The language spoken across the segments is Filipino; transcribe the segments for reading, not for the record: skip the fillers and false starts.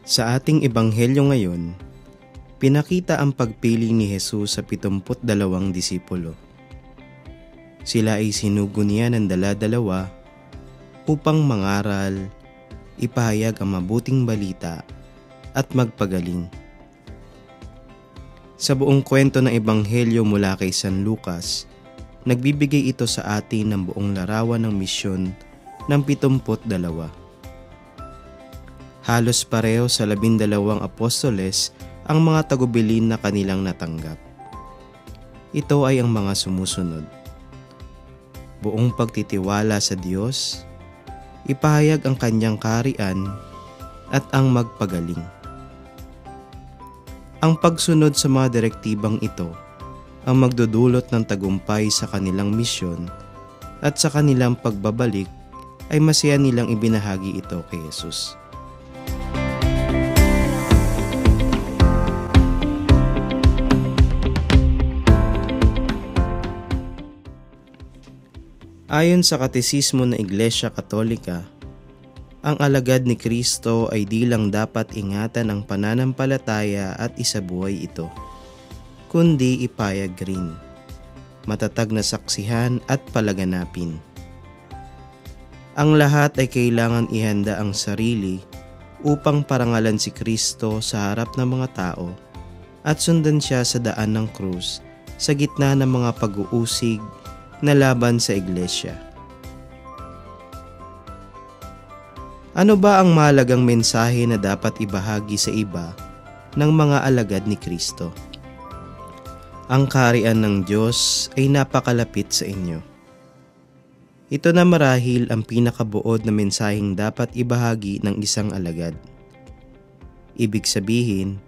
Sa ating ebanghelyo ngayon, pinakita ang pagpili ni Jesus sa 72 disipulo. Sila ay sinugo niya ng dala-dalawa upang mangaral, ipahayag ang mabuting balita at magpagaling. Sa buong kwento ng ebanghelyo mula kay San Lucas, nagbibigay ito sa atin ng buong larawan ng misyon ng 72. Halos pareho sa 12 apostoles ang mga tagubilin na kanilang natanggap. Ito ay ang mga sumusunod: buong pagtitiwala sa Diyos, ipahayag ang kanyang kaharian, at ang magpagaling. Ang pagsunod sa mga direktibang ito ang magdudulot ng tagumpay sa kanilang misyon, at sa kanilang pagbabalik ay masaya nilang ibinahagi ito kay Jesus. Ayon sa Katesismo ng Iglesia Katolika, ang alagad ni Kristo ay di lang dapat ingatan ang pananampalataya at isabuhay ito, kundi ipayag rin, matatag na saksihan at palaganapin. Ang lahat ay kailangan ihanda ang sarili upang parangalan si Kristo sa harap ng mga tao at sundan siya sa daan ng krus sa gitna ng mga pag-uusig na laban sa iglesia. Ano ba ang mahalagang mensahe na dapat ibahagi sa iba ng mga alagad ni Kristo? Ang kaharian ng Diyos ay napakalapit sa inyo. Ito na marahil ang pinakabuod na mensaheng dapat ibahagi ng isang alagad. Ibig sabihin,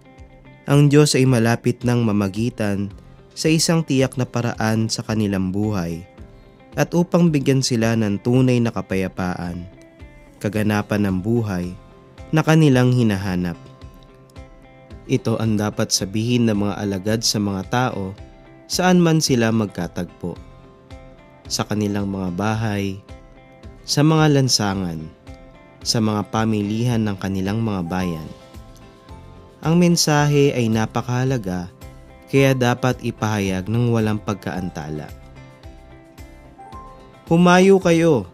ang Diyos ay malapit ng mamagitan sa isang tiyak na paraan sa kanilang buhay at upang bigyan sila ng tunay na kapayapaan, kaganapan ng buhay na kanilang hinahanap. Ito ang dapat sabihin ng mga alagad sa mga tao saan man sila magkatagpo, sa kanilang mga bahay, sa mga lansangan, sa mga pamilihan ng kanilang mga bayan. Ang mensahe ay napakahalaga, kaya dapat ipahayag ng walang pagkaantala. Humayo kayo,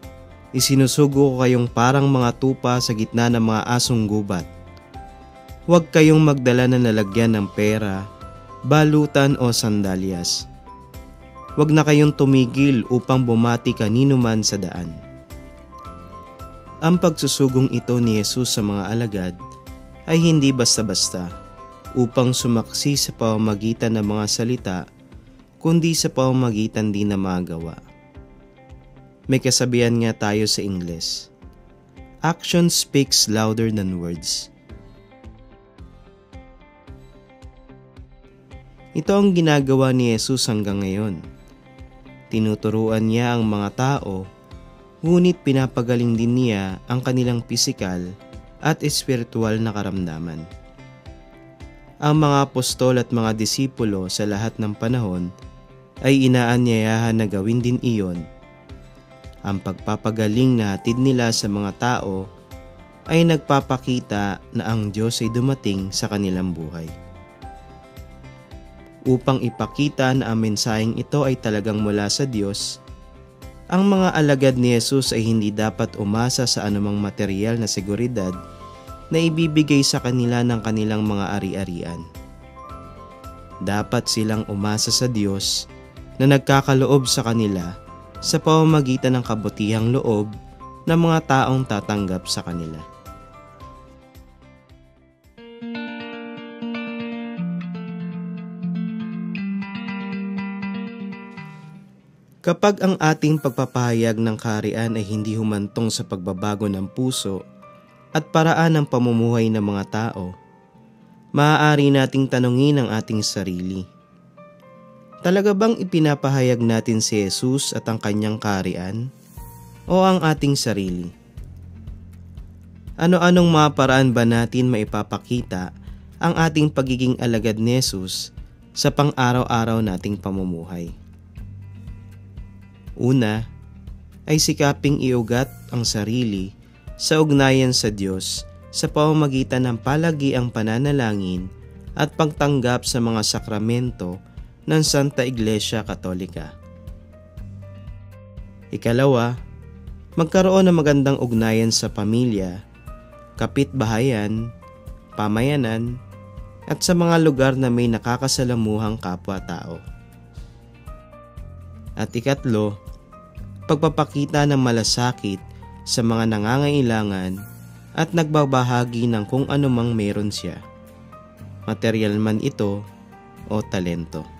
isinusugo ko kayong parang mga tupa sa gitna ng mga asong gubat. Huwag kayong magdala na lalagyan ng pera, balutan o sandalyas. Huwag na kayong tumigil upang bumati kanino man sa daan. Ang pagsusugong ito ni Jesus sa mga alagad ay hindi basta-basta upang sumaksi sa pamamagitan ng mga salita, kundi sa pamamagitan din ng mga gawa. May kasabihan nga tayo sa Ingles, action speaks louder than words. Ito ang ginagawa ni Jesus hanggang ngayon. Tinuturuan niya ang mga tao, ngunit pinapagaling din niya ang kanilang pisikal at espiritual na karamdaman. Ang mga apostol at mga disipulo sa lahat ng panahon ay inaanyayahan na gawin din iyon. Ang pagpapagaling na hatid nila sa mga tao ay nagpapakita na ang Diyos ay dumating sa kanilang buhay. Upang ipakita na ang mensaheng ito ay talagang mula sa Diyos, ang mga alagad ni Jesus ay hindi dapat umasa sa anumang material na seguridad na ibibigay sa kanila ng kanilang mga ari-arian. Dapat silang umasa sa Diyos na nagkakaloob sa kanila sa pamamagitan ng kabutihang loob ng mga taong tatanggap sa kanila. Kapag ang ating pagpapahayag ng kaharian ay hindi humantong sa pagbabago ng puso at paraan ng pamumuhay ng mga tao, maaari nating tanungin ang ating sarili. Talaga bang ipinapahayag natin si Jesus at ang kanyang kaharian o ang ating sarili? Ano-anong mga paraan ba natin maipapakita ang ating pagiging alagad ni Jesus sa pang-araw-araw nating pamumuhay? Una, ay sikaping iugat ang sarili sa ugnayan sa Diyos sa pamamagitan ng palagiang pananalangin at pagtanggap sa mga sakramento ng Santa Iglesia Katolika. Ikalawa, magkaroon ng magandang ugnayan sa pamilya, kapitbahayan, pamayanan, at sa mga lugar na may nakakasalamuhang kapwa-tao. At ikatlo, pagpapakita ng malasakit sa mga nangangailangan at nagbabahagi ng kung anumang meron siya, material man ito o talento.